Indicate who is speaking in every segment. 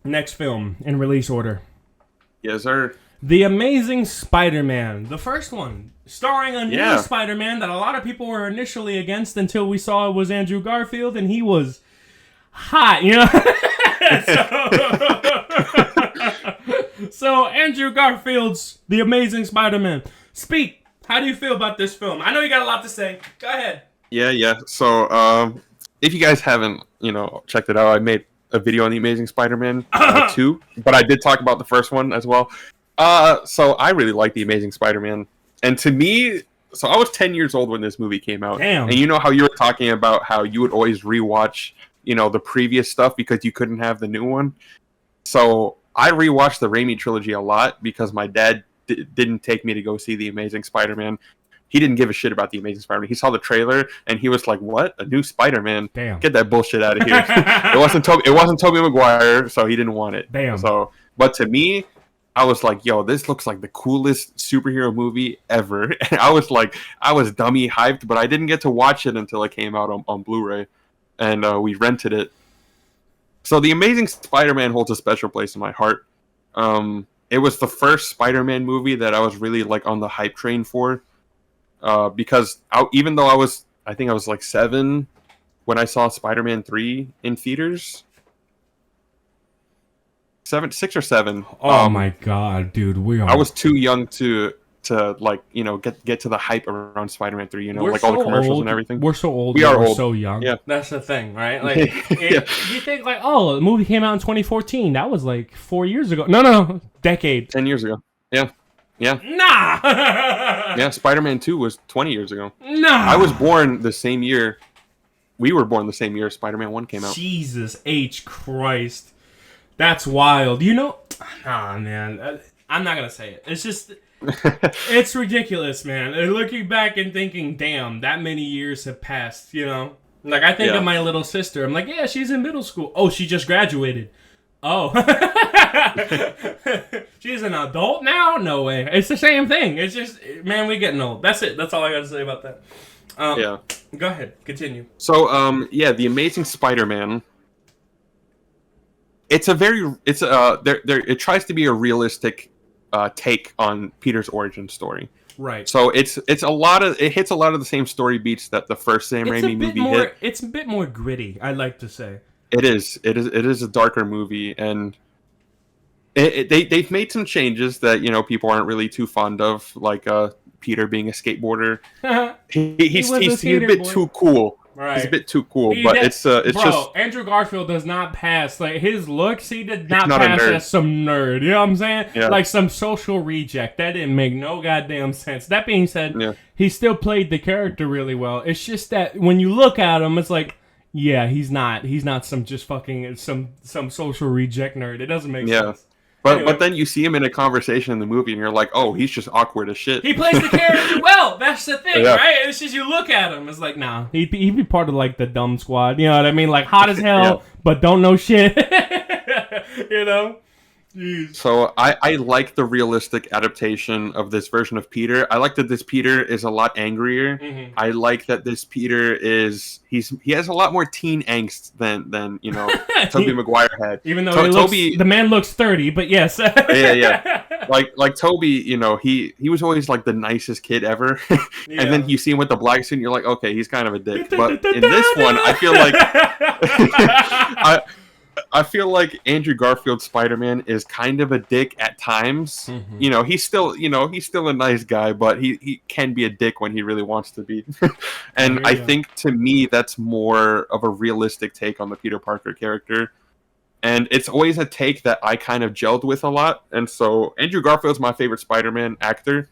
Speaker 1: Next film in release order.
Speaker 2: Yes, sir.
Speaker 1: The Amazing Spider-Man. The first one. Starring a new
Speaker 2: Yeah.
Speaker 1: Spider-Man that a lot of people were initially against until we saw it was Andrew Garfield, and he was hot, you know? So Andrew Garfield's The Amazing Spider-Man. Speak. How do you feel about this film? I know you got a lot to say. Go ahead.
Speaker 2: Yeah. So, if you guys haven't, checked it out, I made a video on The Amazing Spider-Man 2, but I did talk about the first one as well. So I really like The Amazing Spider-Man. And to me, so I was 10 years old when this movie came out.
Speaker 1: Damn.
Speaker 2: And you know how you were talking about how you would always rewatch, the previous stuff because you couldn't have the new one? So I rewatched the Raimi trilogy a lot because my dad didn't take me to go see The Amazing Spider-Man. He didn't give a shit about The Amazing Spider-Man. He saw the trailer and he was like, "What? A new Spider-Man?
Speaker 1: Damn.
Speaker 2: Get that bullshit out of here." It wasn't Tobey Maguire, so he didn't want it.
Speaker 1: Damn.
Speaker 2: So, but to me, I was like, "Yo, this looks like the coolest superhero movie ever." And I was dummy hyped, but I didn't get to watch it until it came out on Blu-ray, and we rented it. So The Amazing Spider-Man holds a special place in my heart. It was the first Spider-Man movie that I was really like on the hype train for. Because even though I think I was like 7 when I saw Spider-Man 3 in theaters. 6 or 7.
Speaker 1: Oh my god, dude,
Speaker 2: I was too young to like get to the hype around Spider-Man 3.
Speaker 1: We're
Speaker 2: like all the
Speaker 1: so
Speaker 2: commercials
Speaker 1: old.
Speaker 2: and everything.
Speaker 1: We're so old.
Speaker 2: We are
Speaker 1: we're
Speaker 2: old.
Speaker 1: so young.
Speaker 2: Yeah.
Speaker 1: That's the thing, right? Like,
Speaker 2: Yeah.
Speaker 1: you think like, oh, the movie came out in 2014. That was like 4 years ago. No, decade.
Speaker 2: 10 years ago. Yeah.
Speaker 1: Nah.
Speaker 2: Yeah. Spider-Man 2 was 20 years ago.
Speaker 1: Nah.
Speaker 2: I was born the same year. We were born the same year Spider-Man 1 came out.
Speaker 1: Jesus H. Christ. That's wild. Nah, man. I'm not gonna say it. It's just, it's ridiculous, man. And looking back and thinking, damn, that many years have passed, Like, I think of my little sister. I'm like, yeah, she's in middle school. Oh, she just graduated. Oh. She's an adult now? No way. It's the same thing. It's just, man, we're getting old. That's it. That's all I gotta say about that.
Speaker 2: Yeah.
Speaker 1: Go ahead. Continue.
Speaker 2: So, The Amazing Spider-Man. It tries to be a realistic take on Peter's origin story.
Speaker 1: Right.
Speaker 2: So it hits a lot of the same story beats that the first Sam Raimi movie hit.
Speaker 1: It's a bit more gritty, I'd like to say.
Speaker 2: It is a darker movie, and they've made some changes that people aren't really too fond of, like Peter being a skateboarder. He's a bit too cool.
Speaker 1: Right.
Speaker 2: He's a bit too cool, it's just
Speaker 1: Andrew Garfield does not pass, like, his looks. He did not
Speaker 2: not a
Speaker 1: pass
Speaker 2: nerd.
Speaker 1: as some nerd. You know what I'm saying?
Speaker 2: Yeah.
Speaker 1: Like some social reject. That didn't make no goddamn sense. That being said, he still played the character really well. It's just that when you look at him, it's like, yeah, he's not some just fucking some social reject nerd. It doesn't make sense.
Speaker 2: But then you see him in a conversation in the movie, and you're like, oh, he's just awkward as shit.
Speaker 1: He plays the character well. That's the thing,
Speaker 2: Yeah.
Speaker 1: right? It's just you look at him, it's like, nah, he'd be part of like the dumb squad. You know what I mean? Like hot as hell, but don't know shit. Jeez.
Speaker 2: So I like the realistic adaptation of this version of Peter. I like that this Peter is a lot angrier.
Speaker 1: Mm-hmm.
Speaker 2: I like that this Peter he has a lot more teen angst than Tobey Maguire had.
Speaker 1: Even though the man looks 30, but yes.
Speaker 2: Yeah. Like Toby, he was always like the nicest kid ever. And then you see him with the black suit and you're like, okay, he's kind of a dick. But in this one, I feel like I feel like Andrew Garfield's Spider-Man is kind of a dick at times.
Speaker 1: Mm-hmm.
Speaker 2: He's still a nice guy, but he can be a dick when he really wants to be. And I think to me that's more of a realistic take on the Peter Parker character. And it's always a take that I kind of gelled with a lot. And so Andrew Garfield's my favorite Spider-Man actor.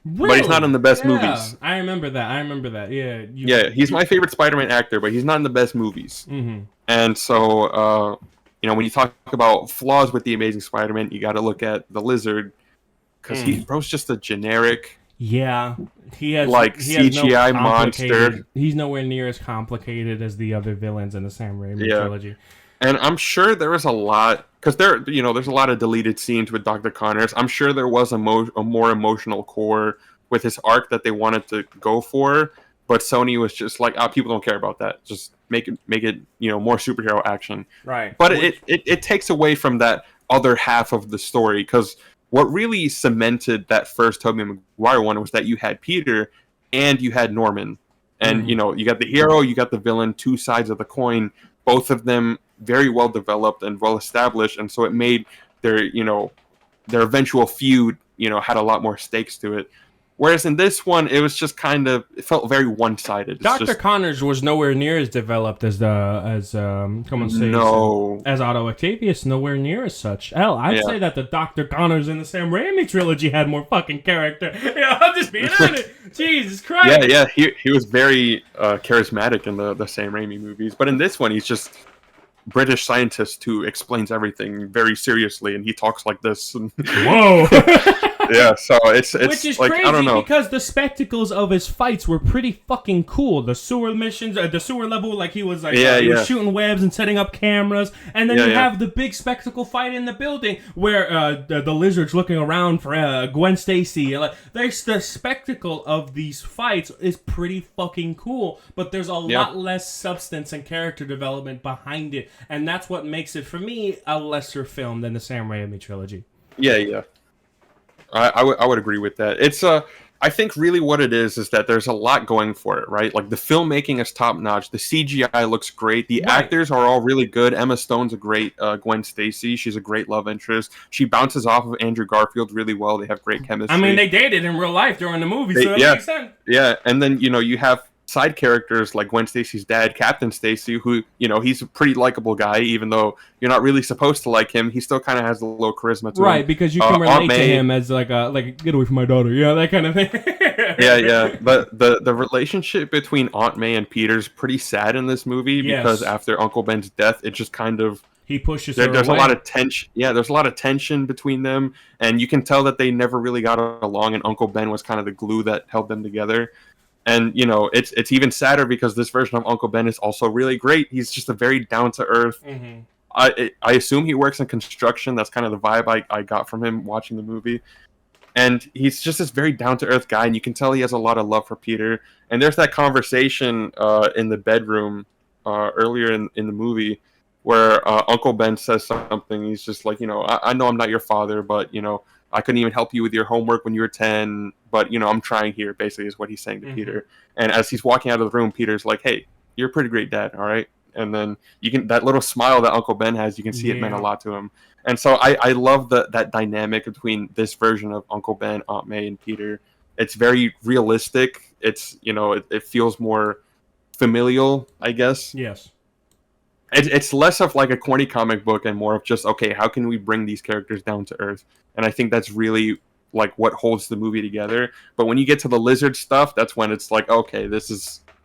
Speaker 1: Really?
Speaker 2: But he's not in the best movies.
Speaker 1: I remember that.
Speaker 2: Yeah. He's my favorite Spider-Man actor, but he's not in the best movies.
Speaker 1: Mm-hmm.
Speaker 2: And so, when you talk about flaws with the Amazing Spider-Man, you got to look at the Lizard, because bro's just a generic.
Speaker 1: Yeah, he has
Speaker 2: CGI monster.
Speaker 1: He's nowhere near as complicated as the other villains in the Sam Raimi trilogy.
Speaker 2: And I'm sure there was a lot, because there's a lot of deleted scenes with Dr. Connors. I'm sure there was a more emotional core with his arc that they wanted to go for, but Sony was just like, people don't care about that. Just make it more superhero action.
Speaker 1: Right.
Speaker 2: But it takes away from that other half of the story, because what really cemented that first Tobey Maguire one was that you had Peter and you had Norman, and you got the hero, you got the villain, two sides of the coin, both of them very well developed and well established, and so it made their eventual feud had a lot more stakes to it. Whereas in this one, it was just it felt very one-sided.
Speaker 1: Dr. Connors was nowhere near as developed as as Otto Octavius, nowhere near as such. Hell, I'd say that the Dr. Connors in the Sam Raimi trilogy had more fucking character. Yeah, I'm just being honest. Jesus Christ.
Speaker 2: Yeah. He was very charismatic in the Sam Raimi movies, but in this one, he's just British scientist who explains everything very seriously, and he talks like this.
Speaker 1: Whoa.
Speaker 2: Yeah, so it's
Speaker 1: which is
Speaker 2: like,
Speaker 1: crazy
Speaker 2: I don't know,
Speaker 1: because the spectacles of his fights were pretty fucking cool. The sewer missions, the sewer level, like he was was shooting webs and setting up cameras, and then you have the big spectacle fight in the building where the lizard's looking around for Gwen Stacy. Like, there's the spectacle of these fights is pretty fucking cool, but there's a lot less substance and character development behind it, and that's what makes it, for me, a lesser film than the Sam Raimi trilogy.
Speaker 2: Yeah. I would agree with that. It's I think really what it is that there's a lot going for it, right? Like, the filmmaking is top notch, the CGI looks great, the actors are all really good. Emma Stone's a great Gwen Stacy. She's a great love interest. She bounces off of Andrew Garfield really well. They have great chemistry.
Speaker 1: I mean, they dated in real life during the movie, so that makes sense.
Speaker 2: Yeah, and then you have side characters like Gwen Stacy's dad, Captain Stacy, who, he's a pretty likable guy, even though you're not really supposed to like him. He still kind of has a little charisma to him.
Speaker 1: Right, because you can relate to him as like get away from my daughter, that kind of thing.
Speaker 2: Yeah. But the relationship between Aunt May and Peter's pretty sad in this movie, because after Uncle Ben's death, it just kind of
Speaker 1: he pushes
Speaker 2: there's
Speaker 1: away.
Speaker 2: A lot of tension. Yeah, there's a lot of tension between them, and you can tell that they never really got along, and Uncle Ben was kind of the glue that held them together. And it's even sadder because this version of Uncle Ben is also really great. He's just a very down to earth.
Speaker 1: Mm-hmm.
Speaker 2: I assume he works in construction. That's kind of the vibe I got from him watching the movie. And he's just this very down to earth guy, and you can tell he has a lot of love for Peter. And there's that conversation in the bedroom earlier in the movie where Uncle Ben says something. He's just like, I know I'm not your father, but I couldn't even help you with your homework when you were 10, but I'm trying here, basically, is what he's saying to Peter. And as he's walking out of the room, Peter's like, hey, you're a pretty great dad, all right? And then that little smile that Uncle Ben has, you can see it meant a lot to him. And so I love that dynamic between this version of Uncle Ben, Aunt May, and Peter. It's very realistic. It's it feels more familial, I guess.
Speaker 1: Yes.
Speaker 2: It's less of like a corny comic book and more of just, okay, how can we bring these characters down to earth? And I think that's really like what holds the movie together. But when you get to the lizard stuff, that's when it's like, okay,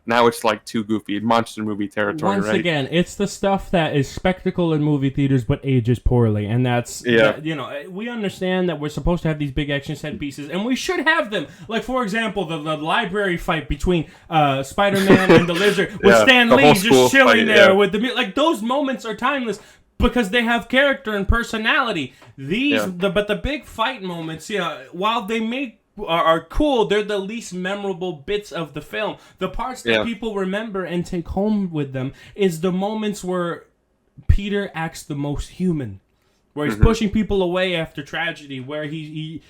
Speaker 2: now it's like too goofy, monster movie territory.
Speaker 1: Once again, it's the stuff that is spectacle in movie theaters but ages poorly, and that's we understand that we're supposed to have these big action set pieces, and we should have them. Like, for example, the library fight between Spider-Man and the lizard with Stan Lee just chilling there with the like, those moments are timeless because they have character and personality. But the big fight moments, while they are cool, they're the least memorable bits of the film. The parts that people remember and take home with them is the moments where Peter acts the most human, where he's pushing people away after tragedy, where he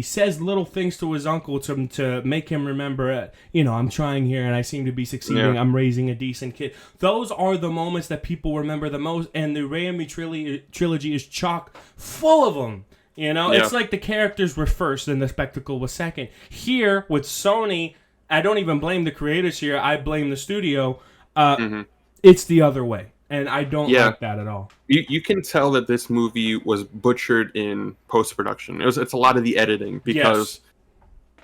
Speaker 1: says little things to his uncle to make him remember, I'm trying here and I seem to be succeeding. I'm raising a decent kid. Those are the moments that people remember the most, and the Raimi trilogy is chock full of them. It's like the characters were first and the spectacle was second. Here, with Sony, I don't even blame the creators here. I blame the studio. It's the other way, and I don't like that at all.
Speaker 2: You can tell that this movie was butchered in post-production. It's a lot of the editing because,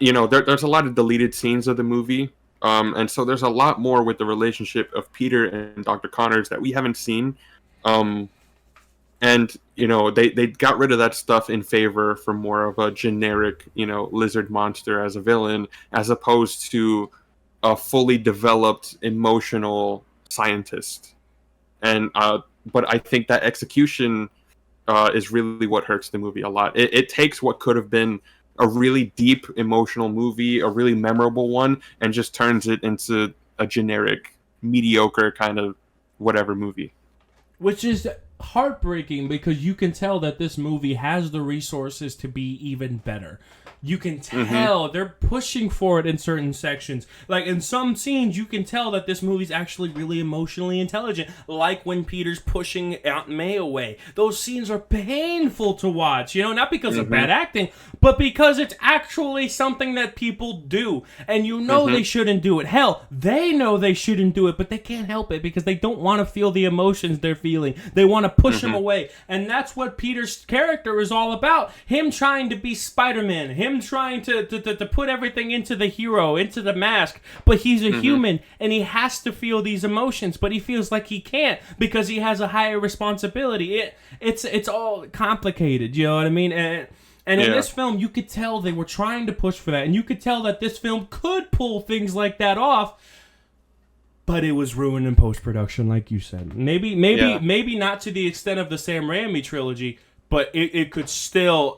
Speaker 2: there's a lot of deleted scenes of the movie. And so there's a lot more with the relationship of Peter and Dr. Connors that we haven't seen. And, they got rid of that stuff in favor for more of a generic, lizard monster as a villain, as opposed to a fully developed emotional scientist. And, but I think that execution is really what hurts the movie a lot. It takes what could have been a really deep emotional movie, a really memorable one, and just turns it into a generic, mediocre kind of whatever movie.
Speaker 1: Which is heartbreaking because you can tell that this movie has the resources to be even better. You can tell they're pushing for it in certain sections. Like in some scenes, you can tell that this movie's actually really emotionally intelligent. Like when Peter's pushing Aunt May away. Those scenes are painful to watch, you know, not because of bad acting, but because it's actually something that people do. And you know they shouldn't do it. Hell, they know they shouldn't do it, but they can't help it because they don't want to feel the emotions they're feeling. They want to push him away. And that's what Peter's character is all about. Him trying to be Spider-Man. Him trying to put everything into the hero, into the mask, but he's a human and he has to feel these emotions, but he feels like he can't because he has a higher responsibility. It's all complicated, you know what I mean? And in this film, you could tell they were trying to push for that, and you could tell that this film could pull things like that off, but it was ruined in post-production, like you said. Maybe not to the extent of the Sam Raimi trilogy, but it could still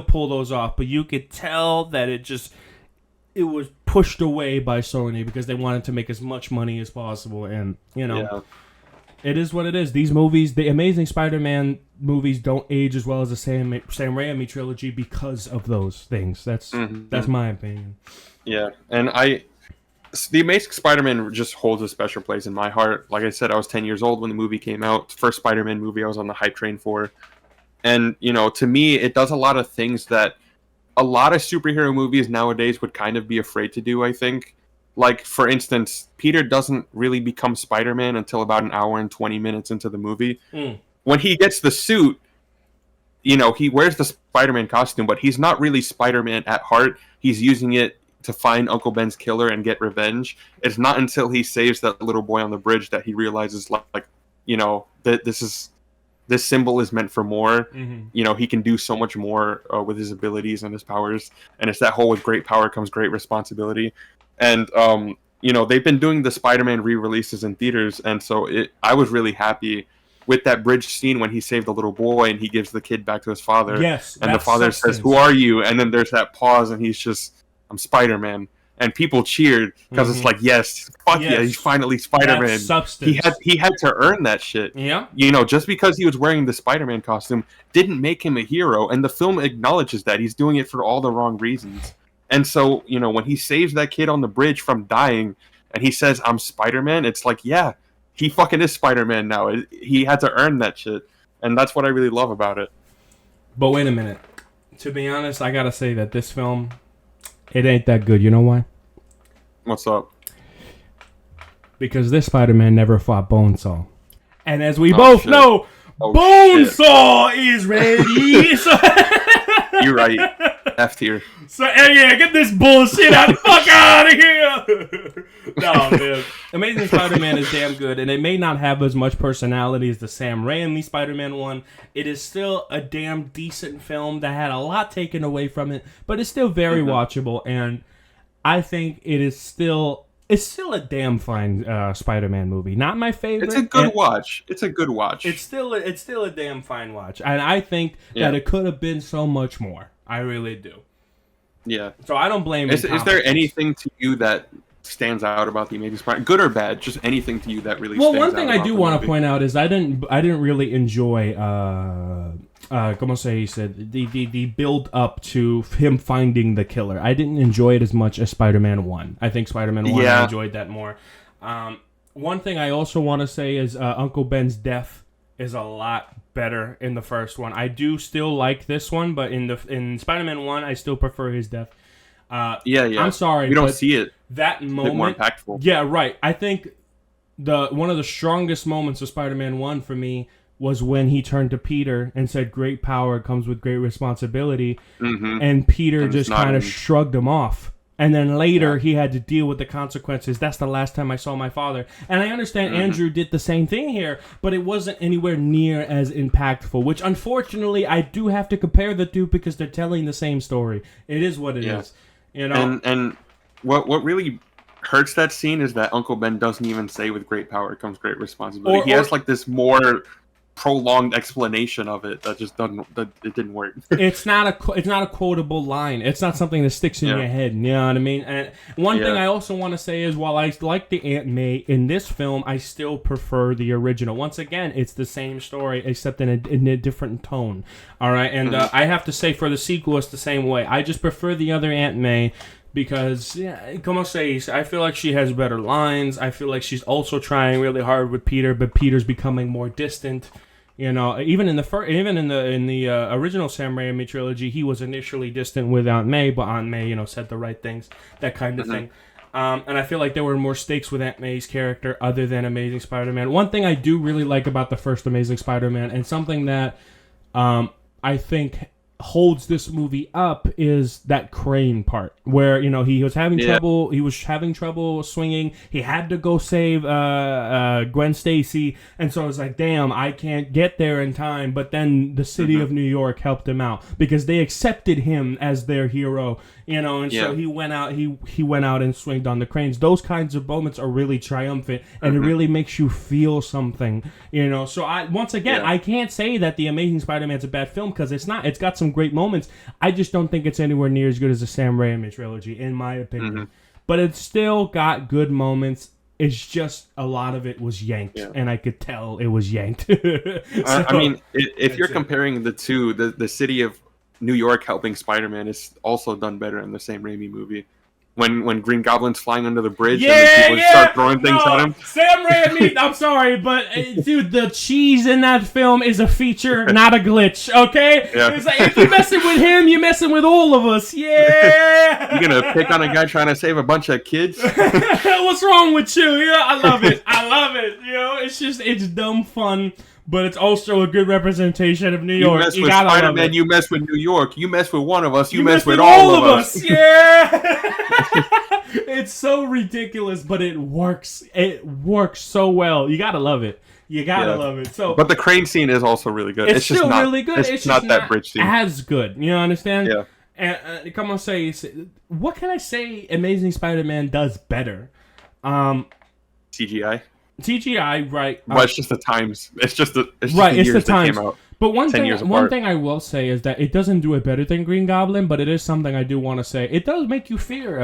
Speaker 1: pull those off. But you could tell that it was pushed away by Sony because they wanted to make as much money as possible. And, you know, it is what it is. These movies, the Amazing Spider-Man movies, don't age as well as the Sam Raimi trilogy because of those things. That's my opinion.
Speaker 2: Yeah, and the Amazing Spider-Man just holds a special place in my heart. Like I said, I was 10 years old when the movie came out. First Spider-Man movie I was on the hype train for. And, you know, to me, it does a lot of things that a lot of superhero movies nowadays would kind of be afraid to do, I think. Like, for instance, Peter doesn't really become Spider-Man until about an hour and 20 minutes into the movie. When he gets the suit, you know, he wears the Spider-Man costume, but he's not really Spider-Man at heart. He's using it to find Uncle Ben's killer and get revenge. It's not until he saves that little boy on the bridge that he realizes, like you know, that this symbol is meant for more. You know, he can do so much more with his abilities and his powers. And it's that whole with great power comes great responsibility. And, you know, they've been doing the Spider-Man re-releases in theaters. And so I was really happy with that bridge scene when he saved the little boy and he gives the kid back to his father.
Speaker 1: Yes.
Speaker 2: And the father says, "Who are you?" And then there's that pause and he's just, "I'm Spider-Man." And people cheered because it's like, yes, fuck yeah, he's finally Spider-Man. He had to earn that shit.
Speaker 1: Yeah.
Speaker 2: You know, just because he was wearing the Spider-Man costume didn't make him a hero, and the film acknowledges that. He's doing it for all the wrong reasons. And so, you know, when he saves that kid on the bridge from dying and he says, "I'm Spider-Man," it's like, yeah, he fucking is Spider-Man now. He had to earn that shit. And that's what I really love about it.
Speaker 1: But wait a minute. To be honest, I gotta say that this film, it ain't that good. You know why?
Speaker 2: What's up?
Speaker 1: Because this Spider-Man never fought Bonesaw. And as we both know, Bonesaw is ready.
Speaker 2: You're right. F tier.
Speaker 1: So, yeah, get this bullshit out the fuck out of here. No, man. Amazing Spider-Man is damn good, and it may not have as much personality as the Sam Raimi Spider-Man one. It is still a damn decent film that had a lot taken away from it, but it's still very watchable, and I think it's still a damn fine Spider-Man movie. Not my favorite.
Speaker 2: It's a good watch. It's a good watch.
Speaker 1: It's still a damn fine watch, and I think that it could have been so much more. I really do.
Speaker 2: Yeah.
Speaker 1: So I don't blame.
Speaker 2: Is there anything to you that stands out about the Amazing Spider-Man, good or bad? Just anything to you that really?
Speaker 1: Well,
Speaker 2: stands
Speaker 1: one thing
Speaker 2: out
Speaker 1: I do want to point out is I didn't really enjoy. Como se dice, the build up to him finding the killer. I didn't enjoy it as much as Spider-Man 1. I think Spider-Man 1 I enjoyed that more. One thing I also want to say is Uncle Ben's death is a lot better in the first one. I do still like this one, but in Spider-Man 1 I still prefer his death. I'm sorry.
Speaker 2: We don't see it.
Speaker 1: That moment,
Speaker 2: more impactful.
Speaker 1: Yeah, right. I think one of the strongest moments of Spider-Man 1 for me was when he turned to Peter and said, "Great power comes with great responsibility," and Peter just kind of shrugged him off. And then later, he had to deal with the consequences. That's the last time I saw my father. And I understand Andrew did the same thing here, but it wasn't anywhere near as impactful, which unfortunately, I do have to compare the two because they're telling the same story. It is what it is. You know?
Speaker 2: And what really hurts that scene is that Uncle Ben doesn't even say, "With great power comes great responsibility." He has like this more prolonged explanation of it that just doesn't. That it didn't work.
Speaker 1: It's not a quotable line. It's not something that sticks in your head. You know what I mean? And one thing I also want to say is, while I like the Aunt May in this film, I still prefer the original. Once again, it's the same story except in a different tone. All right, and I have to say for the sequel, it's the same way. I just prefer the other Aunt May. Because, como se dice, I feel like she has better lines. I feel like she's also trying really hard with Peter, but Peter's becoming more distant. You know, even in the original Sam Raimi trilogy, he was initially distant with Aunt May, but Aunt May, said the right things, that kind of thing. And I feel like there were more stakes with Aunt May's character other than Amazing Spider-Man. One thing I do really like about the first Amazing Spider-Man, and something that I think holds this movie up, is that crane part where he was having trouble swinging. He had to go save Gwen Stacy, and so I was like, damn, I can't get there in time. But then the city of New York helped him out because they accepted him as their hero, and so he went out and swinged on the cranes. Those kinds of moments are really triumphant, and it really makes you feel something, so I can't say that The Amazing Spider-Man's a bad film, because it's not. It's got some great moments. I just don't think it's anywhere near as good as the Sam Raimi trilogy, in my opinion. But it's still got good moments. It's just a lot of it was yanked, and I could tell it was yanked.
Speaker 2: I mean, if you're comparing the two, the city of New York helping Spider-Man is also done better in the Sam Raimi movie. When Green Goblin's flying under the bridge and then people start throwing things at him.
Speaker 1: Sam Raimi, I'm sorry, but dude, the cheese in that film is a feature, not a glitch, okay? Yeah. It's like, if you're messing with him, you're messing with all of us, yeah!
Speaker 2: You're gonna pick on a guy trying to save a bunch of kids?
Speaker 1: What's wrong with you? I love it. It's dumb fun. But it's also a good representation of New York.
Speaker 2: You mess with Spider-Man, you mess with New York. You mess with one of us, you mess with all of us.
Speaker 1: Yeah! It's so ridiculous, but it works. It works so well. You gotta love it. You gotta love it.
Speaker 2: But the crane scene is also really good.
Speaker 1: It's still
Speaker 2: just
Speaker 1: really good.
Speaker 2: It's not that bridge scene.
Speaker 1: As good. You understand?
Speaker 2: Yeah.
Speaker 1: And come on, what can I say Amazing Spider-Man does better?
Speaker 2: CGI,
Speaker 1: right?
Speaker 2: Well, it's just the times. It's just the years that came out.
Speaker 1: But one thing I will say is that it doesn't do it better than Green Goblin, but it is something I do want to say. It does make you fear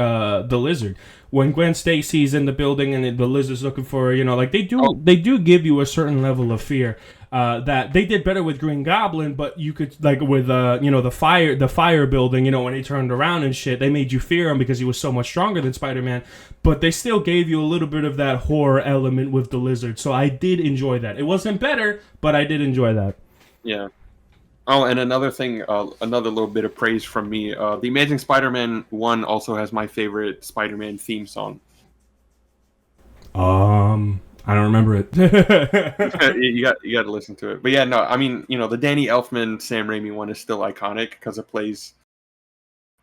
Speaker 1: the Lizard. When Gwen Stacy's in the building and the Lizard's looking for her, they do give you a certain level of fear. That they did better with Green Goblin, but you could, with the fire building, when he turned around and shit, they made you fear him because he was so much stronger than Spider-Man, but they still gave you a little bit of that horror element with the Lizard, so I did enjoy that. It wasn't better, but I did enjoy that.
Speaker 2: Yeah. Oh, and another thing, another little bit of praise from me, The Amazing Spider-Man 1 also has my favorite Spider-Man theme song.
Speaker 1: I don't remember it.
Speaker 2: you got to listen to it. But yeah, no, I mean, the Danny Elfman Sam Raimi one is still iconic because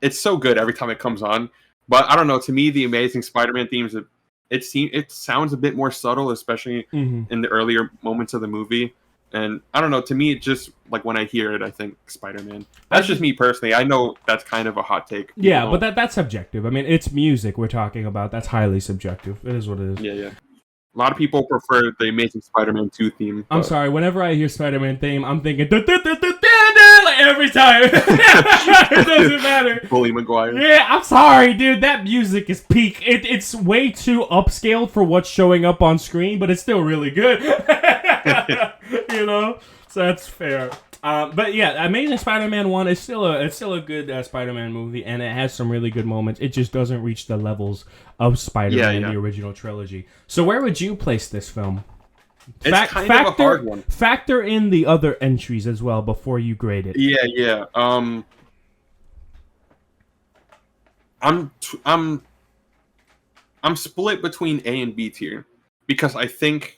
Speaker 2: it's so good every time it comes on. But I don't know, to me the Amazing Spider-Man themes, it sounds a bit more subtle, especially in the earlier moments of the movie. And I don't know, to me, it just, when I hear it, I think Spider-Man. That's just me personally. I know that's kind of a hot take.
Speaker 1: Yeah, but that's subjective. I mean, it's music we're talking about. That's highly subjective. It is what it is.
Speaker 2: Yeah. A lot of people prefer the Amazing Spider-Man 2 theme.
Speaker 1: I'm sorry, whenever I hear Spider-Man theme, I'm thinking every time. It doesn't matter.
Speaker 2: Bully Maguire.
Speaker 1: Yeah, I'm sorry, dude. That music is peak. It's way too upscaled for what's showing up on screen, but it's still really good. So that's fair. But yeah, Amazing Spider-Man 1 is still a good Spider-Man movie, and it has some really good moments. It just doesn't reach the levels of Spider-Man in the original trilogy. So where would you place this film?
Speaker 2: It's kind of a hard one.
Speaker 1: Factor in the other entries as well before you grade it.
Speaker 2: Yeah. I'm split between A and B tier because I think,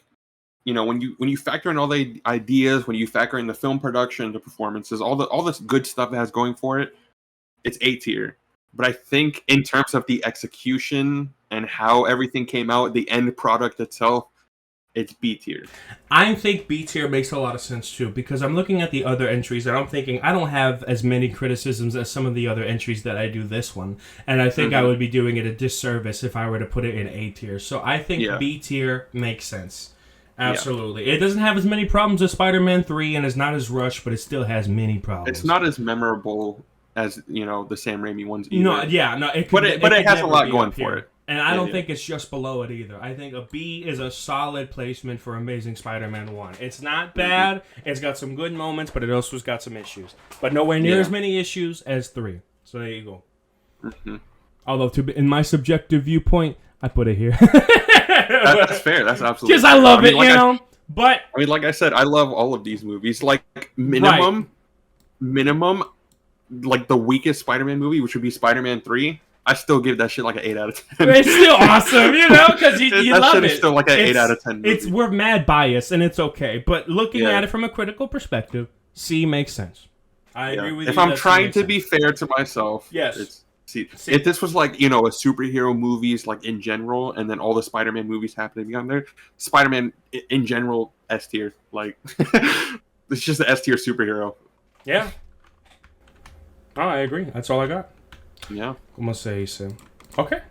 Speaker 2: when you factor in all the ideas, when you factor in the film production, the performances, all this good stuff it has going for it, it's A tier. But I think in terms of the execution and how everything came out, the end product itself, it's B tier.
Speaker 1: I think B tier makes a lot of sense too, because I'm looking at the other entries and I'm thinking I don't have as many criticisms as some of the other entries that I do this one, and I think I would be doing it a disservice if I were to put it in A tier. So I think B tier makes sense. Absolutely. It doesn't have as many problems as Spider-Man 3 and is not as rushed, but it still has many problems.
Speaker 2: It's not as memorable as, the Sam Raimi ones either.
Speaker 1: No, yeah, no.
Speaker 2: But it has a lot going for it.
Speaker 1: And I don't think it's just below it either. I think a B is a solid placement for Amazing Spider-Man 1. It's not bad. It's got some good moments, but it also has got some issues. But nowhere near as many issues as 3. So there you go. Although, in my subjective viewpoint, I put it here.
Speaker 2: That's fair. That's absolutely
Speaker 1: because I love it, But
Speaker 2: like I said, I love all of these movies. Like minimum, like the weakest Spider-Man movie, which would be Spider-Man 3. I still give that shit like an 8 out of 10.
Speaker 1: It's still awesome, because you
Speaker 2: that
Speaker 1: love
Speaker 2: shit
Speaker 1: it.
Speaker 2: Is still like an 8 out of 10 movie.
Speaker 1: We're mad biased, and it's okay. But looking at it from a critical perspective, C makes sense. I agree with you.
Speaker 2: If I'm trying to be fair to myself,
Speaker 1: yes.
Speaker 2: If this was like, a superhero movies like in general, and then all the Spider-Man movies happening on there, Spider-Man in general, S tier. Like, it's just an S tier superhero.
Speaker 1: Yeah. Oh, I agree. That's all I got.
Speaker 2: Yeah.
Speaker 1: Como se dice? Okay.